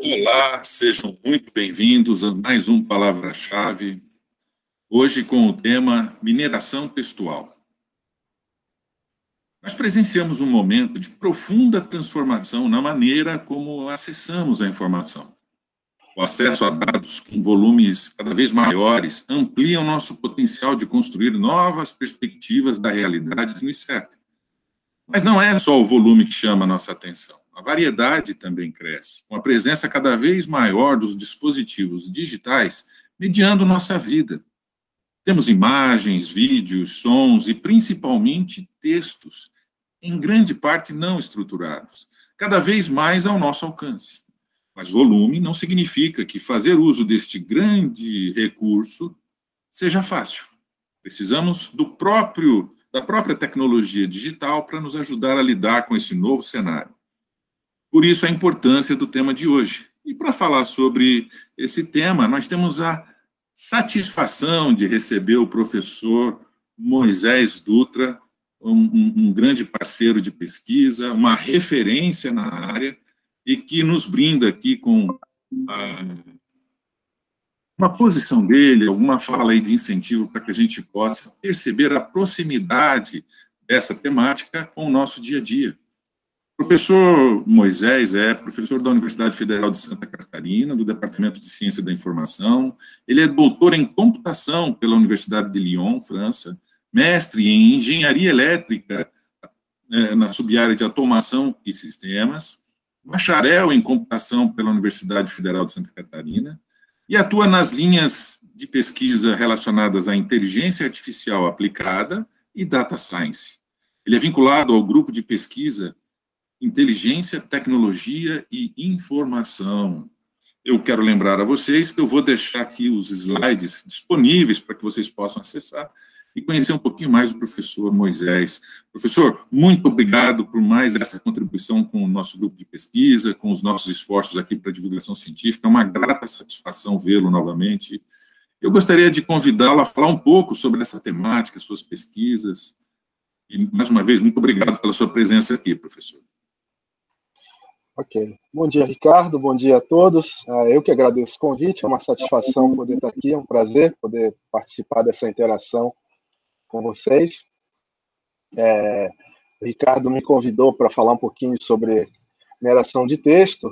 Olá, sejam muito bem-vindos a mais um Palavra-Chave, hoje com o tema mineração textual. Nós presenciamos um momento de profunda transformação na maneira como acessamos a informação. O acesso a dados com volumes cada vez maiores amplia o nosso potencial de construir novas perspectivas da realidade que nos cerca. Mas não é só o volume que chama a nossa atenção. A variedade também cresce, com a presença cada vez maior dos dispositivos digitais mediando nossa vida. Temos imagens, vídeos, sons e principalmente textos, em grande parte não estruturados, cada vez mais ao nosso alcance. Mas volume não significa que fazer uso deste grande recurso seja fácil. Precisamos da própria tecnologia digital para nos ajudar a lidar com esse novo cenário. Por isso, a importância do tema de hoje. E para falar sobre esse tema, nós temos a satisfação de receber o professor Moisés Dutra, um grande parceiro de pesquisa, uma referência na área, e que nos brinda aqui com uma posição dele, alguma fala aí de incentivo para que a gente possa perceber a proximidade dessa temática com o nosso dia a dia. O professor Moisés é professor da Universidade Federal de Santa Catarina, do Departamento de Ciência da Informação. Ele é doutor em computação pela Universidade de Lyon, França, mestre em engenharia elétrica na subárea de automação e sistemas, bacharel em computação pela Universidade Federal de Santa Catarina e atua nas linhas de pesquisa relacionadas à inteligência artificial aplicada e data science. Ele é vinculado ao grupo de pesquisa Inteligência, Tecnologia e Informação. Eu quero lembrar a vocês que eu vou deixar aqui os slides disponíveis para que vocês possam acessar e conhecer um pouquinho mais do professor Moisés. Professor, muito obrigado por mais essa contribuição com o nosso grupo de pesquisa, com os nossos esforços aqui para a divulgação científica. É uma grata satisfação vê-lo novamente. Eu gostaria de convidá-lo a falar um pouco sobre essa temática, suas pesquisas. E, mais uma vez, muito obrigado pela sua presença aqui, professor. Ok. Bom dia, Ricardo. Bom dia a todos. Eu que agradeço o convite. É uma satisfação poder estar aqui. É um prazer poder participar dessa interação com vocês. O Ricardo me convidou para falar um pouquinho sobre mineração de texto.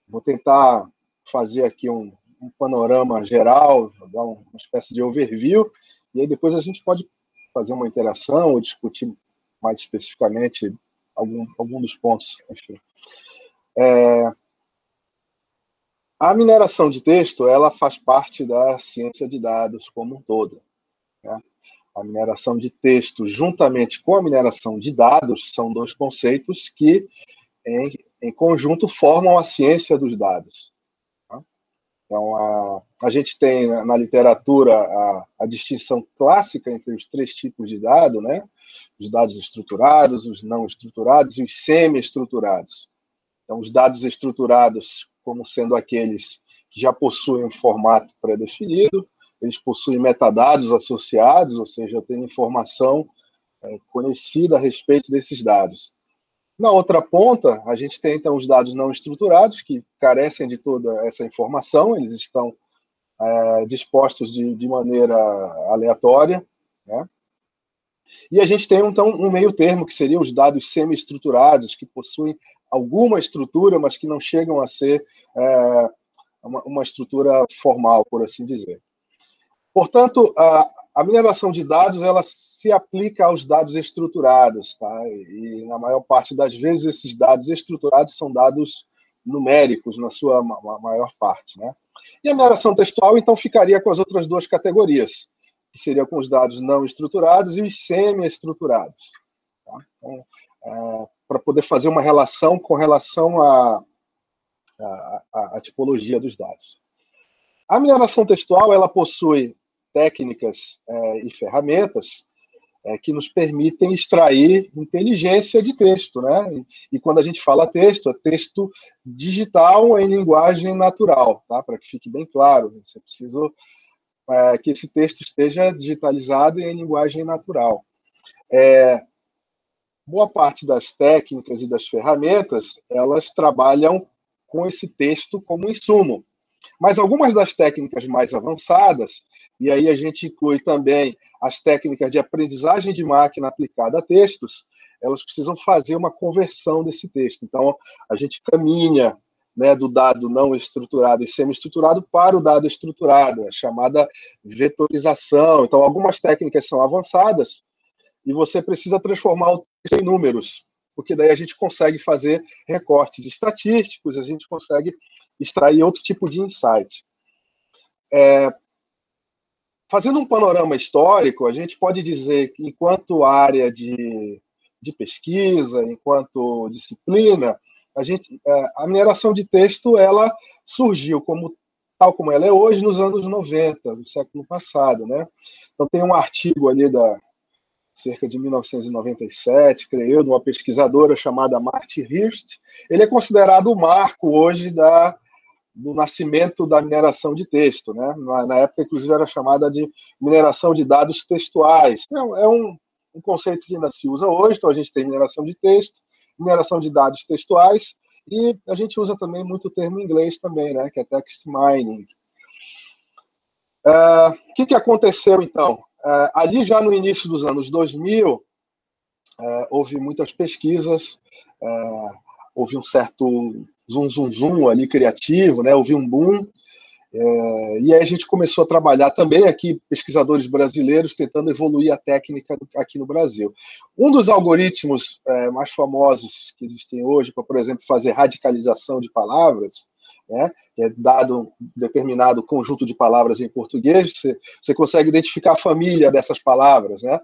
Vou tentar fazer aqui um panorama geral, dar uma espécie de overview, e aí depois a gente pode fazer uma interação ou discutir mais especificamente algum dos pontos. Enfim. A mineração de texto, ela faz parte da ciência de dados como um todo, né? A mineração de texto, juntamente com a mineração de dados, são dois conceitos que, em conjunto, formam a ciência dos dados, tá? Então, a gente tem na literatura a distinção clássica entre os três tipos de dado, né? Os dados estruturados, os não estruturados e os semi-estruturados. Então, os dados estruturados, como sendo aqueles que já possuem um formato pré-definido, eles possuem metadados associados, ou seja, eu tenho informação conhecida a respeito desses dados. Na outra ponta, a gente tem, então, os dados não estruturados, que carecem de toda essa informação, eles estão dispostos de maneira aleatória, né? E a gente tem, então, um meio termo, que seriam os dados semi-estruturados, que possuem alguma estrutura, mas que não chegam a ser uma estrutura formal, por assim dizer. Portanto, a mineração de dados, ela se aplica aos dados estruturados, tá? E na maior parte das vezes esses dados estruturados são dados numéricos, na sua maior parte, né? E a mineração textual, então, ficaria com as outras duas categorias, que seriam com os dados não estruturados e os semi-estruturados, tá? Então, para poder fazer uma relação com relação à tipologia dos dados. A mineração textual, ela possui técnicas e ferramentas que nos permitem extrair inteligência de texto, né? E quando a gente fala texto, é texto digital em linguagem natural, tá? Para que fique bem claro, você precisa que esse texto esteja digitalizado em linguagem natural. Boa parte das técnicas e das ferramentas, elas trabalham com esse texto como insumo. Mas algumas das técnicas mais avançadas, e aí a gente inclui também as técnicas de aprendizagem de máquina aplicada a textos, elas precisam fazer uma conversão desse texto. Então, a gente caminha, né, do dado não estruturado e semi-estruturado para o dado estruturado, a chamada vetorização. Então, algumas técnicas são avançadas e você precisa transformar o texto em números, porque daí a gente consegue fazer recortes estatísticos, a gente consegue extrair outro tipo de insight. Fazendo um panorama histórico, a gente pode dizer que, enquanto área de pesquisa, enquanto disciplina, a mineração de texto ela surgiu tal como ela é hoje nos anos 90, do século passado, né? Então, tem um artigo ali cerca de 1997, creio eu, de uma pesquisadora chamada Marty Hirst. Ele é considerado o marco hoje do nascimento da mineração de texto, né? Na época, inclusive, era chamada de mineração de dados textuais. É um conceito que ainda se usa hoje. Então, a gente tem mineração de texto, mineração de dados textuais, e a gente usa também muito o termo em inglês também, né? Que é text mining. O que aconteceu, então? Ali, já no início dos anos 2000, houve muitas pesquisas, houve um certo zum ali criativo, né? Houve um boom, e aí a gente começou a trabalhar também aqui, pesquisadores brasileiros, tentando evoluir a técnica aqui no Brasil. Um dos algoritmos mais famosos que existem hoje para, por exemplo, fazer radicalização de palavras, né, que é dado um determinado conjunto de palavras em português, você consegue identificar a família dessas palavras, né?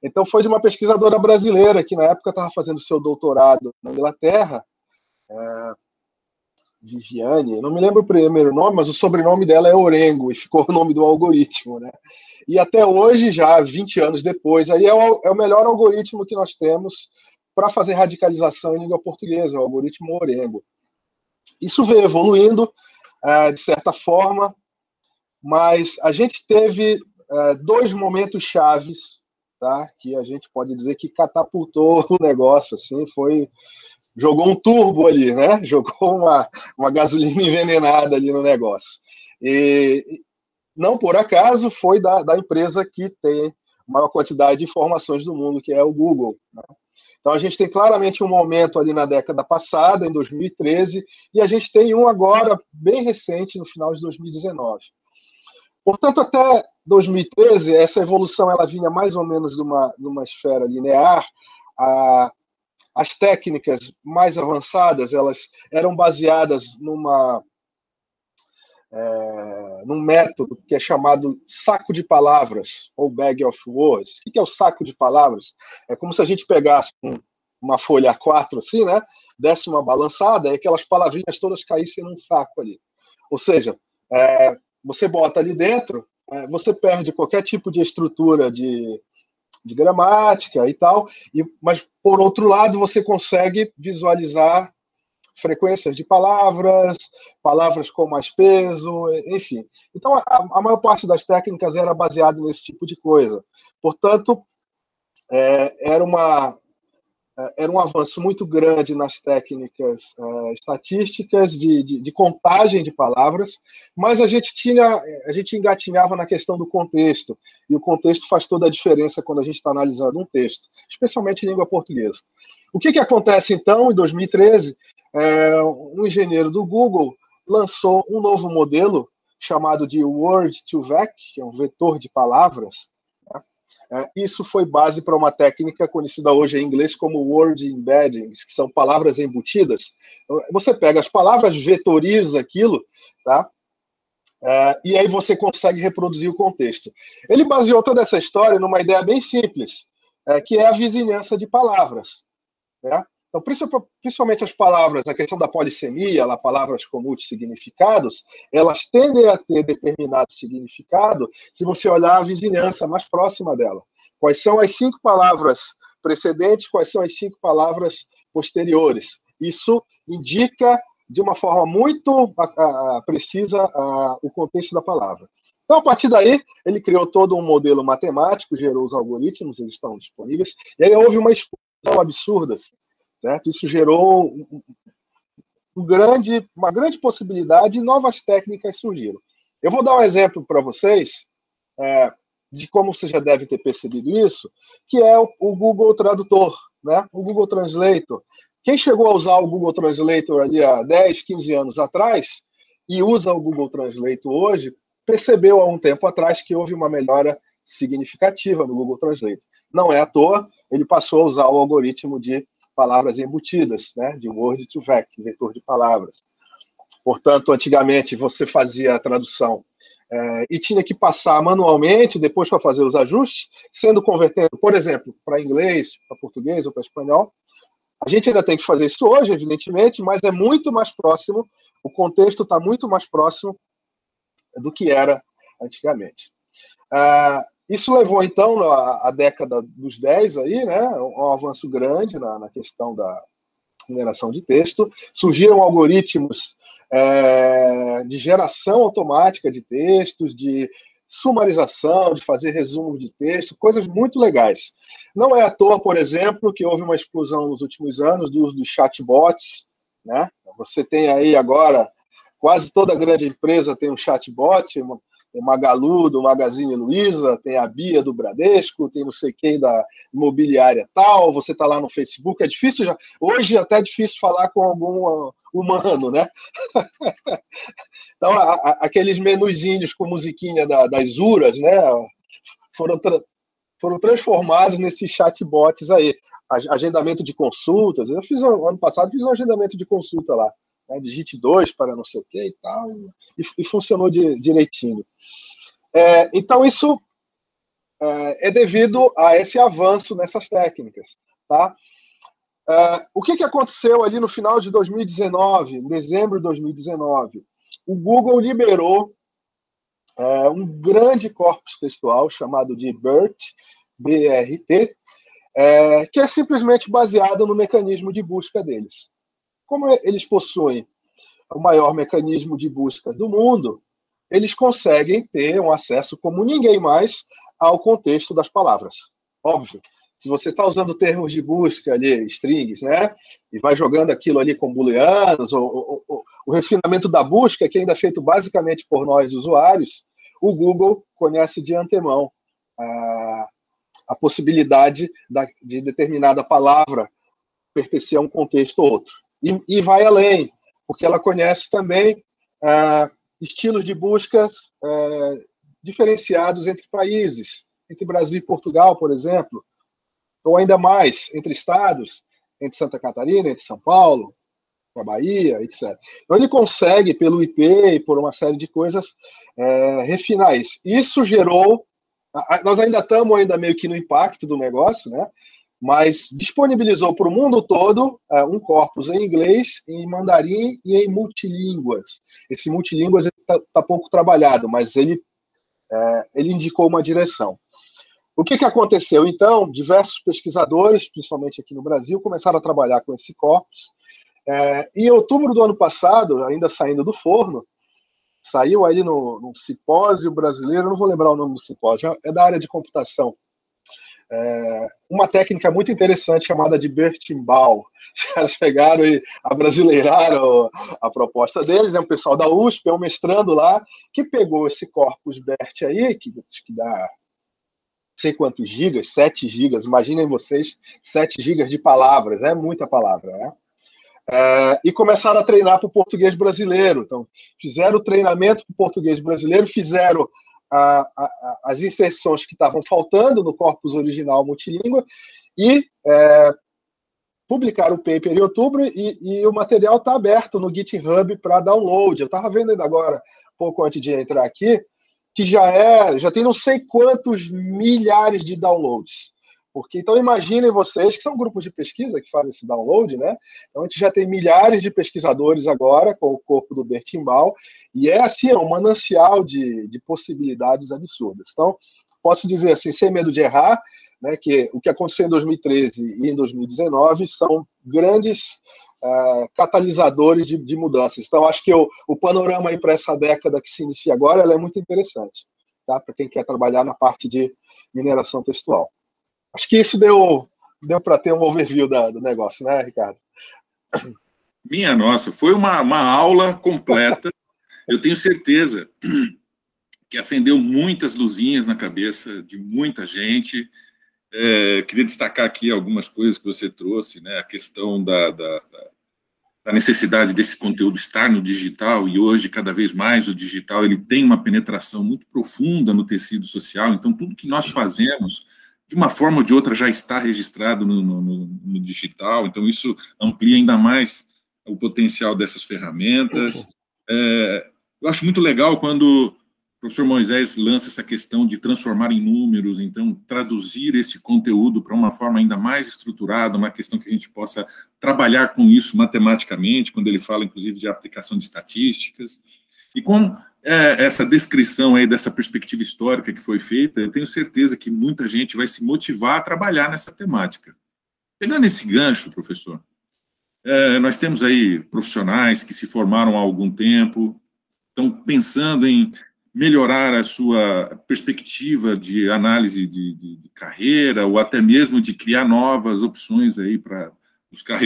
Então, foi de uma pesquisadora brasileira que, na época, estava fazendo seu doutorado na Inglaterra, Viviane, não me lembro o primeiro nome, mas o sobrenome dela é Orengo, e ficou o nome do algoritmo, né? E até hoje, já 20 anos depois, aí é o melhor algoritmo que nós temos para fazer radicalização em língua portuguesa, o algoritmo Orengo. Isso veio evoluindo, de certa forma, mas a gente teve dois momentos chaves, tá? Que a gente pode dizer que catapultou o negócio, assim, jogou um turbo ali, né? Jogou uma gasolina envenenada ali no negócio. E não por acaso foi da empresa que tem a maior quantidade de informações do mundo, que é o Google, né? Então, a gente tem claramente um momento ali na década passada, em 2013, e a gente tem um agora, bem recente, no final de 2019. Portanto, até 2013, essa evolução ela vinha mais ou menos numa esfera linear. As técnicas mais avançadas elas eram baseadas num método que é chamado saco de palavras, ou bag of words. O que é o saco de palavras? É como se a gente pegasse uma folha A4, assim, né? Desse uma balançada e aquelas palavrinhas todas caíssem num saco ali. Ou seja, você bota ali dentro, você perde qualquer tipo de estrutura de gramática e tal, mas, por outro lado, você consegue visualizar frequências de palavras com mais peso, enfim. Então, a maior parte das técnicas era baseada nesse tipo de coisa. Portanto, era um avanço muito grande nas técnicas estatísticas de contagem de palavras, mas a gente engatinhava na questão do contexto, e o contexto faz toda a diferença quando a gente está analisando um texto, especialmente em língua portuguesa. O que acontece, então, em 2013? Um engenheiro do Google lançou um novo modelo chamado de Word2Vec, que é um vetor de palavras. Isso foi base para uma técnica conhecida hoje em inglês como word embeddings, que são palavras embutidas. Você pega as palavras, vetoriza aquilo, tá? E aí você consegue reproduzir o contexto. Ele baseou toda essa história numa ideia bem simples, que é a vizinhança de palavras, né? Então, principalmente as palavras, a questão da polissemia, palavras com multissignificados, elas tendem a ter determinado significado se você olhar a vizinhança mais próxima dela. Quais são as 5 palavras precedentes, quais são as 5 palavras posteriores. Isso indica, de uma forma muito precisa, o contexto da palavra. Então, a partir daí, ele criou todo um modelo matemático, gerou os algoritmos, eles estão disponíveis, e aí houve uma explosão absurda, assim. Certo? Isso gerou uma grande possibilidade e novas técnicas surgiram. Eu vou dar um exemplo para vocês, de como vocês já devem ter percebido isso, que é o Google Tradutor, né? O Google Translator. Quem chegou a usar o Google Translator ali há 10, 15 anos atrás e usa o Google Translator hoje, percebeu há um tempo atrás que houve uma melhora significativa no Google Translator. Não é à toa, ele passou a usar o algoritmo de palavras embutidas, né? De Word2Vec, vetor de palavras. Portanto, antigamente você fazia a tradução e tinha que passar manualmente, depois para fazer os ajustes, sendo convertendo, por exemplo, para inglês, para português ou para espanhol. A gente ainda tem que fazer isso hoje, evidentemente, mas é muito mais próximo, o contexto está muito mais próximo do que era antigamente. Isso levou, então, a década dos 10 aí, né, um avanço grande na questão da mineração de texto. Surgiram algoritmos de geração automática de textos, de sumarização, de fazer resumo de texto, coisas muito legais. Não é à toa, por exemplo, que houve uma explosão nos últimos anos do uso dos chatbots, né? Você tem aí agora, quase toda grande empresa tem um chatbot, tem Magalu do Magazine Luiza, tem a Bia do Bradesco, tem não sei quem da imobiliária tal, você está lá no Facebook, é difícil já, hoje até é difícil falar com algum humano, né? Então, aqueles menuzinhos com musiquinha das URAs, né, foram transformados nesses chatbots aí. Agendamento de consultas, eu fiz ano passado, fiz um agendamento de consulta lá, né, digite 2 para não sei o que e tal, e funcionou direitinho. Então, isso é devido a esse avanço nessas técnicas. Tá? O que aconteceu ali no final de 2019, em dezembro de 2019? O Google liberou um grande corpus textual chamado de BERT, B-R-T, que é simplesmente baseado no mecanismo de busca deles. Como eles possuem o maior mecanismo de busca do mundo, eles conseguem ter um acesso como ninguém mais ao contexto das palavras. Óbvio, se você está usando termos de busca ali, strings, né, e vai jogando aquilo ali com booleanos, o refinamento da busca, que ainda é feito basicamente por nós, usuários, o Google conhece de antemão a possibilidade de determinada palavra pertencer a um contexto ou outro. E vai além, porque ela conhece também estilos de buscas diferenciados entre países, entre Brasil e Portugal, por exemplo, ou ainda mais entre estados, entre Santa Catarina, entre São Paulo, a Bahia, etc. Então ele consegue, pelo IP e por uma série de coisas, refinar isso. Isso gerou, nós ainda estamos meio que no impacto do negócio, né? Mas disponibilizou para o mundo todo um corpus em inglês, em mandarim e em multilínguas. Esse multilínguas está pouco trabalhado, mas ele indicou uma direção. O que aconteceu, então? Diversos pesquisadores, principalmente aqui no Brasil, começaram a trabalhar com esse corpus. Em outubro do ano passado, ainda saindo do forno, saiu aí num simpósio brasileiro, não vou lembrar o nome do simpósio, é da área de computação, uma técnica muito interessante chamada de Bertimbau. Eles pegaram e abrasileiraram a proposta deles, é um pessoal da USP, é um mestrando lá, que pegou esse corpus BERT aí, que dá não sei quantos gigas, 7 gigas, imaginem vocês, 7 gigas de palavras, é muita palavra, né? E começaram a treinar para o português brasileiro. Então, fizeram o treinamento para o português brasileiro, fizeram as inserções que estavam faltando no corpus original multilíngua e publicaram o paper em outubro e o material está aberto no GitHub para download. Eu estava vendo ainda agora, pouco antes de entrar aqui, que já tem não sei quantos milhares de downloads. Então, imaginem vocês, que são grupos de pesquisa que fazem esse download, né? Então, a gente já tem milhares de pesquisadores agora com o corpo do Bertimbau, e assim, um manancial de possibilidades absurdas. Então, posso dizer assim, sem medo de errar, né, que o que aconteceu em 2013 e em 2019 são grandes catalisadores de mudanças. Então, acho que o panorama para essa década que se inicia agora ela é muito interessante, tá? Para quem quer trabalhar na parte de mineração textual. Acho que isso deu para ter um overview do negócio, né, Ricardo? Minha nossa, foi uma aula completa. Eu tenho certeza que acendeu muitas luzinhas na cabeça de muita gente. Queria destacar aqui algumas coisas que você trouxe, né? A questão da necessidade desse conteúdo estar no digital, e hoje, cada vez mais, o digital ele tem uma penetração muito profunda no tecido social, então tudo que nós fazemos, de uma forma ou de outra, já está registrado no digital, então isso amplia ainda mais o potencial dessas ferramentas. Eu acho muito legal quando o professor Moisés lança essa questão de transformar em números, então traduzir esse conteúdo para uma forma ainda mais estruturada, uma questão que a gente possa trabalhar com isso matematicamente, quando ele fala, inclusive, de aplicação de estatísticas. E com essa descrição aí dessa perspectiva histórica que foi feita, eu tenho certeza que muita gente vai se motivar a trabalhar nessa temática. Pegando esse gancho, professor, nós temos aí profissionais que se formaram há algum tempo, estão pensando em melhorar a sua perspectiva de análise de carreira, ou até mesmo de criar novas opções aí para buscar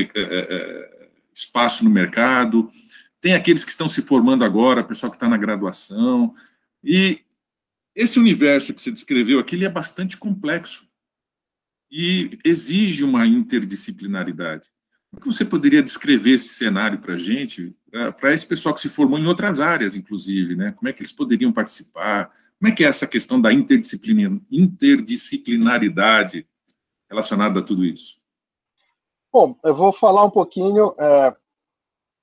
espaço no mercado. Tem aqueles que estão se formando agora, pessoal que está na graduação. E esse universo que você descreveu aqui, ele é bastante complexo e exige uma interdisciplinaridade. Como que você poderia descrever esse cenário para a gente, para esse pessoal que se formou em outras áreas, inclusive, né? Como é que eles poderiam participar? Como é que é essa questão da interdisciplinaridade relacionada a tudo isso? Bom, eu vou falar um pouquinho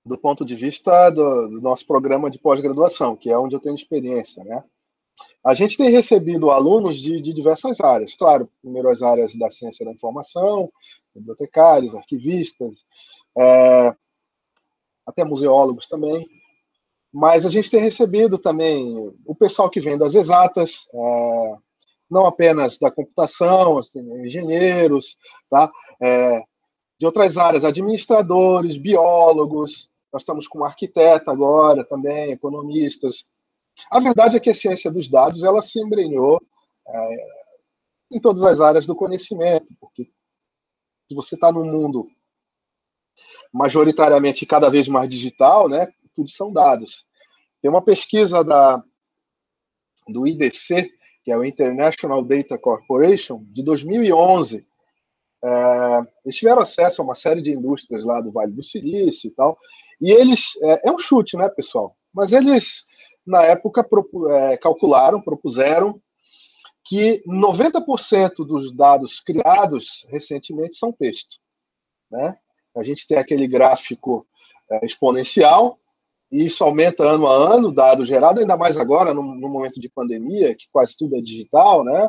do ponto de vista do nosso programa de pós-graduação, que é onde eu tenho experiência, né? A gente tem recebido alunos de diversas áreas, claro, primeiro as áreas da ciência da informação, bibliotecários, arquivistas, até museólogos também, mas a gente tem recebido também o pessoal que vem das exatas, não apenas da computação, assim, engenheiros, tá? De outras áreas, administradores, biólogos, nós estamos com um arquiteto agora também, economistas. A verdade é que a ciência dos dados ela se embrenhou em todas as áreas do conhecimento, porque se você está num mundo majoritariamente cada vez mais digital, né, tudo são dados. Tem uma pesquisa do IDC, que é o International Data Corporation, de 2011. Eles tiveram acesso a uma série de indústrias lá do Vale do Silício e tal, e eles, é um chute, né, pessoal? Mas eles, na época, propuseram que 90% dos dados criados recentemente são texto, né? A gente tem aquele gráfico exponencial, e isso aumenta ano a ano, dado gerado, ainda mais agora, no momento de pandemia, que quase tudo é digital, né?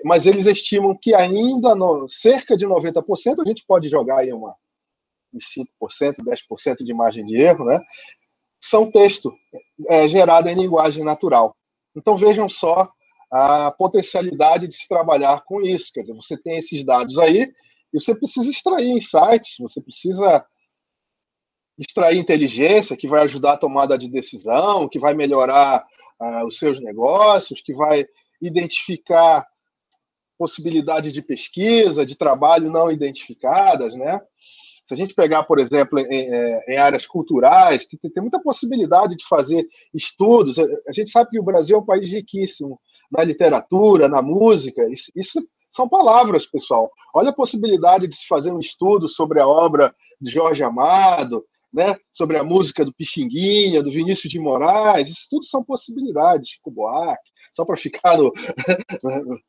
Mas eles estimam que ainda cerca de 90%, a gente pode jogar aí uns 5%, 10% de margem de erro, né? São texto gerado em linguagem natural. Então vejam só a potencialidade de se trabalhar com isso. Quer dizer, você tem esses dados aí e você precisa extrair insights, você precisa extrair inteligência que vai ajudar a tomada de decisão, que vai melhorar os seus negócios, que vai identificar possibilidades de pesquisa, de trabalho não identificadas, né? Se a gente pegar, por exemplo, em áreas culturais, que tem muita possibilidade de fazer estudos. A gente sabe que o Brasil é um país riquíssimo na literatura, na música. Isso são palavras, pessoal. Olha a possibilidade de se fazer um estudo sobre a obra de Jorge Amado, né? Sobre a música do Pixinguinha, do Vinícius de Moraes. Isso tudo são possibilidades, Chico Buarque, só para ficar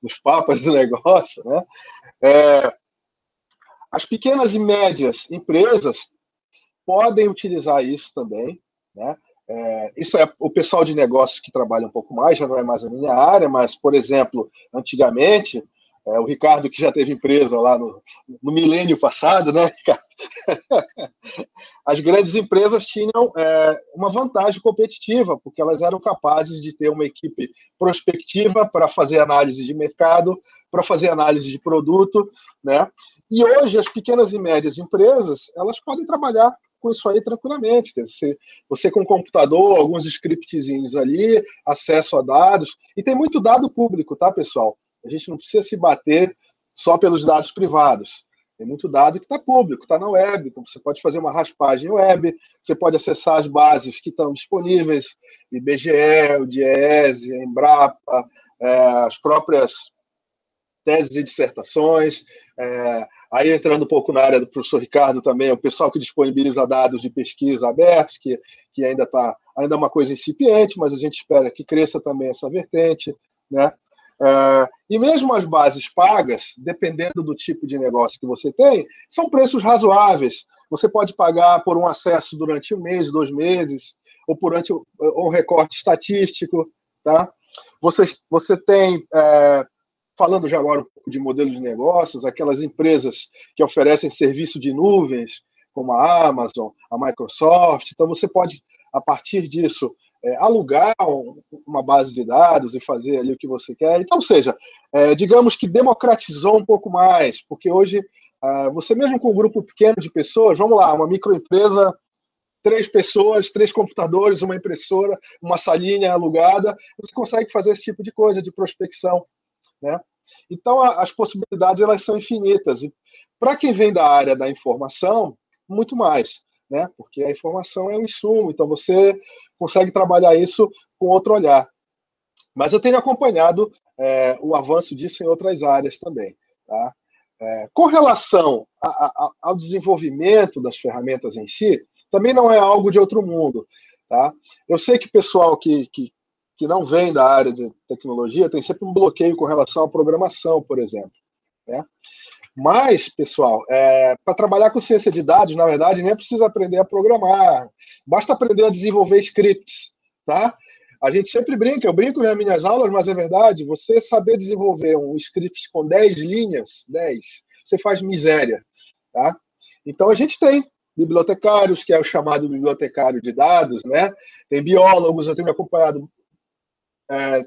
nos papas do negócio, né? As pequenas e médias empresas podem utilizar isso também, né? Isso é o pessoal de negócios que trabalha um pouco mais, já não é mais a minha área, mas, por exemplo, antigamente, o Ricardo, que já teve empresa lá no milênio passado, né, Ricardo? As grandes empresas tinham uma vantagem competitiva, porque elas eram capazes de ter uma equipe prospectiva para fazer análise de mercado, para fazer análise de produto, né? E hoje as pequenas e médias empresas elas podem trabalhar com isso aí tranquilamente. Você com computador, alguns scriptzinhos ali, acesso a dados, e tem muito dado público, tá, pessoal? A gente não precisa se bater só pelos dados privados. Tem muito dado que está público, está na web, então você pode fazer uma raspagem web, você pode acessar as bases que estão disponíveis, IBGE, o DIEESE, a Embrapa, as próprias teses e dissertações, aí entrando um pouco na área do professor Ricardo também, o pessoal que disponibiliza dados de pesquisa abertos, que ainda é uma coisa incipiente, mas a gente espera que cresça também essa vertente, né? E mesmo as bases pagas, dependendo do tipo de negócio que você tem, são preços razoáveis. Você pode pagar por um acesso durante 1 mês, 2 meses, ou por um recorte estatístico, tá? Você tem, falando já agora um pouco de modelos de negócios, aquelas empresas que oferecem serviço de nuvens, como a Amazon, a Microsoft, então você pode, a partir disso, alugar uma base de dados e fazer ali o que você quer. Então, ou seja, digamos que democratizou um pouco mais, porque hoje, você mesmo com um grupo pequeno de pessoas, vamos lá, uma microempresa, 3 pessoas, 3 computadores, uma impressora, uma salinha alugada, você consegue fazer esse tipo de coisa, de prospecção, né? Então, as possibilidades elas são infinitas. E para quem vem da área da informação, muito mais, né? Porque a informação é um insumo, então você consegue trabalhar isso com outro olhar. Mas eu tenho acompanhado o avanço disso em outras áreas também. Tá? Com relação ao desenvolvimento das ferramentas em si, também não é algo de outro mundo. Tá? Eu sei que o pessoal que não vem da área de tecnologia tem sempre um bloqueio com relação à programação, por exemplo. Né? Mas, pessoal, para trabalhar com ciência de dados, na verdade, nem precisa aprender a programar. Basta aprender a desenvolver scripts. Tá? A gente sempre brinca, eu brinco nas minhas aulas, mas é verdade, você saber desenvolver um script com 10 linhas, 10, você faz miséria. Tá? Então, a gente tem bibliotecários, que é o chamado bibliotecário de dados, né? Tem biólogos, eu tenho acompanhado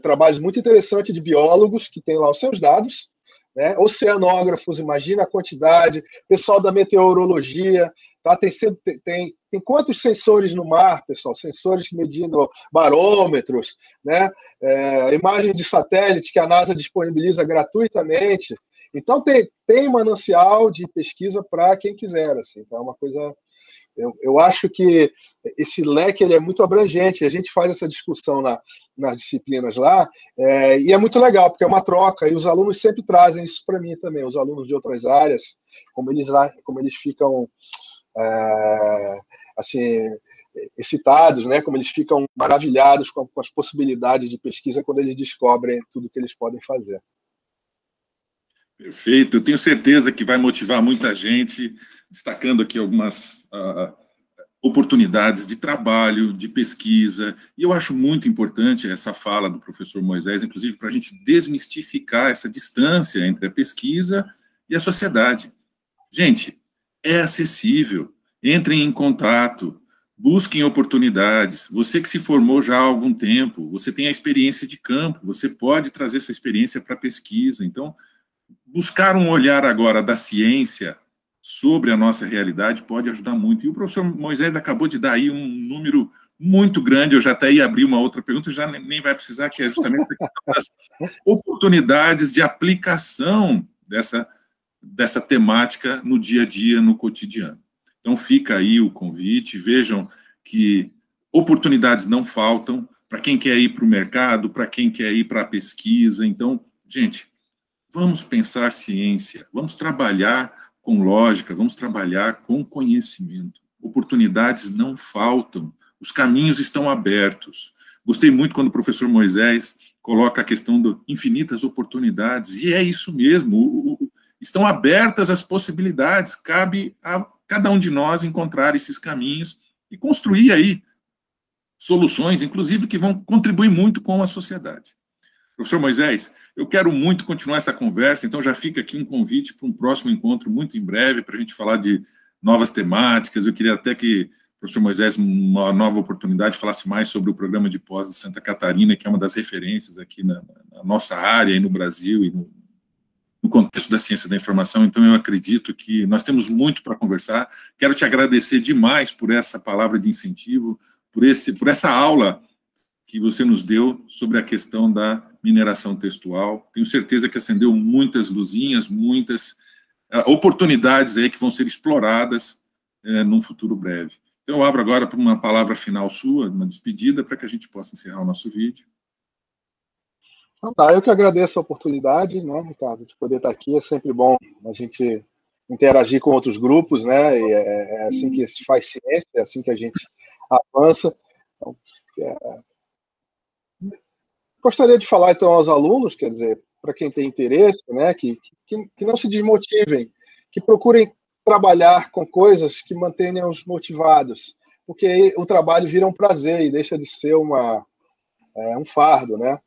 trabalhos muito interessantes de biólogos que têm lá os seus dados, né? Oceanógrafos, imagina a quantidade, pessoal da meteorologia, tá? Tem quantos sensores no mar, pessoal? Sensores medindo barômetros, né? Imagem de satélite que a NASA disponibiliza gratuitamente. Então, tem manancial de pesquisa para quem quiser. Assim. Então, é uma coisa... Eu acho que esse leque ele é muito abrangente. A gente faz essa discussão nas disciplinas lá, e é muito legal, porque é uma troca, e os alunos sempre trazem isso para mim também, os alunos de outras áreas, como eles ficam assim, excitados, né? Como eles ficam maravilhados com as possibilidades de pesquisa quando eles descobrem tudo que eles podem fazer. Perfeito, eu tenho certeza que vai motivar muita gente, destacando aqui algumas oportunidades de trabalho, de pesquisa, e eu acho muito importante essa fala do professor Moisés, inclusive para a gente desmistificar essa distância entre a pesquisa e a sociedade. Gente, é acessível, entrem em contato, busquem oportunidades, você que se formou já há algum tempo, você tem a experiência de campo, você pode trazer essa experiência para a pesquisa, então, buscar um olhar agora da ciência sobre a nossa realidade pode ajudar muito. E o professor Moisés acabou de dar aí um número muito grande, eu já até ia abrir uma outra pergunta, já nem vai precisar, que é justamente essa questão das oportunidades de aplicação dessa temática no dia a dia, no cotidiano. Então fica aí o convite, vejam que oportunidades não faltam para quem quer ir para o mercado, para quem quer ir para a pesquisa. Então, gente, vamos pensar ciência, vamos trabalhar com lógica, vamos trabalhar com conhecimento. Oportunidades não faltam, os caminhos estão abertos. Gostei muito quando o professor Moisés coloca a questão de infinitas oportunidades, e é isso mesmo, estão abertas as possibilidades, cabe a cada um de nós encontrar esses caminhos e construir aí soluções, inclusive, que vão contribuir muito com a sociedade. Professor Moisés, eu quero muito continuar essa conversa, então já fica aqui um convite para um próximo encontro muito em breve, para a gente falar de novas temáticas. Eu queria até que o professor Moisés, uma nova oportunidade, falasse mais sobre o programa de pós de Santa Catarina, que é uma das referências aqui na nossa área, e no Brasil, e no contexto da ciência da informação. Então, eu acredito que nós temos muito para conversar. Quero te agradecer demais por essa palavra de incentivo, por essa aula que você nos deu sobre a questão da mineração textual. Tenho certeza que acendeu muitas luzinhas, muitas oportunidades aí que vão ser exploradas num futuro breve. Então, eu abro agora para uma palavra final sua, uma despedida, para que a gente possa encerrar o nosso vídeo. Então, tá, eu que agradeço a oportunidade, né, Ricardo, de poder estar aqui. É sempre bom a gente interagir com outros grupos, né? E é assim que se faz ciência, é assim que a gente avança. Então, gostaria de falar, então, aos alunos, quer dizer, para quem tem interesse, né, que não se desmotivem, que procurem trabalhar com coisas que mantenham-os motivados, porque aí o trabalho vira um prazer e deixa de ser um fardo, né?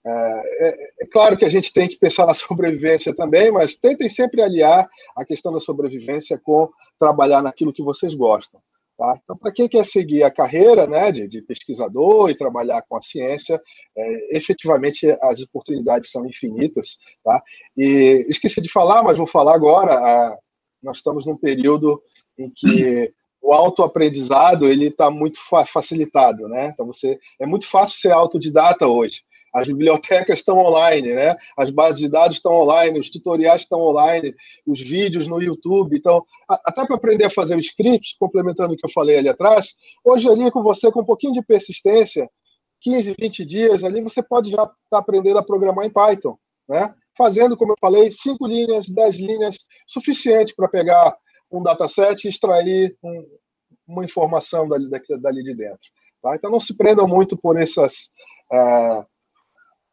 É claro que a gente tem que pensar na sobrevivência também, mas tentem sempre aliar a questão da sobrevivência com trabalhar naquilo que vocês gostam. Tá? Então, para quem quer seguir a carreira, né, de pesquisador e trabalhar com a ciência, efetivamente as oportunidades são infinitas. Tá? E esqueci de falar, mas vou falar agora. Nós estamos num período em que o autoaprendizado ele está muito facilitado, né? Então é muito fácil ser autodidata hoje. As bibliotecas estão online, né? As bases de dados estão online, os tutoriais estão online, os vídeos no YouTube. Então, até para aprender a fazer o script, complementando o que eu falei ali atrás, hoje ali com você, com um pouquinho de persistência, 15, 20 dias ali, você pode já estar aprendendo a programar em Python, né? Fazendo, como eu falei, 5 linhas, 10 linhas, suficiente para pegar um dataset e extrair uma informação dali de dentro. Tá? Então, não se prendam muito por essas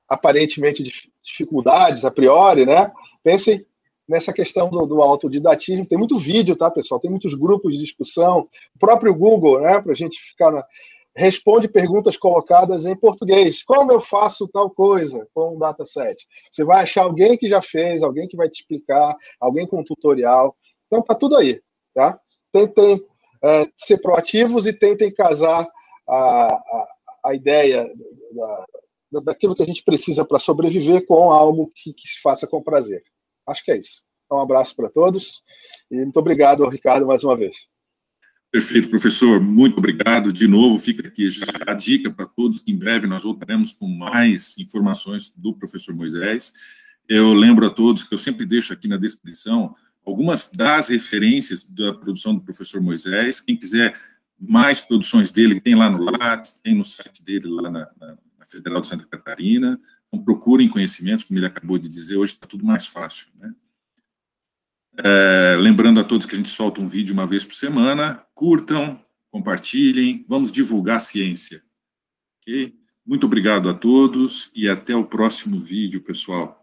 aparentemente dificuldades a priori, né? Pensem nessa questão do autodidatismo. Tem muito vídeo, tá, pessoal? Tem muitos grupos de discussão. O próprio Google, né? Para a gente ficar responde perguntas colocadas em português. Como eu faço tal coisa com um dataset? Você vai achar alguém que já fez, alguém que vai te explicar, alguém com um tutorial. Então, tá tudo aí, tá? Tentem ser proativos e tentem casar a ideia daquilo que a gente precisa para sobreviver com algo que se faça com prazer. Acho que é isso. Então, um abraço para todos e muito obrigado ao Ricardo mais uma vez. Perfeito, professor. Muito obrigado. De novo, fica aqui já a dica para todos, que em breve nós voltaremos com mais informações do professor Moisés. Eu lembro a todos que eu sempre deixo aqui na descrição algumas das referências da produção do professor Moisés. Quem quiser mais produções dele, tem lá no Lattes, tem no site dele lá na Federal de Santa Catarina. Então, procurem conhecimentos, como ele acabou de dizer, hoje está tudo mais fácil, né? Lembrando a todos que a gente solta um vídeo uma vez por semana. Curtam, compartilhem, vamos divulgar a ciência. Okay? Muito obrigado a todos e até o próximo vídeo, pessoal.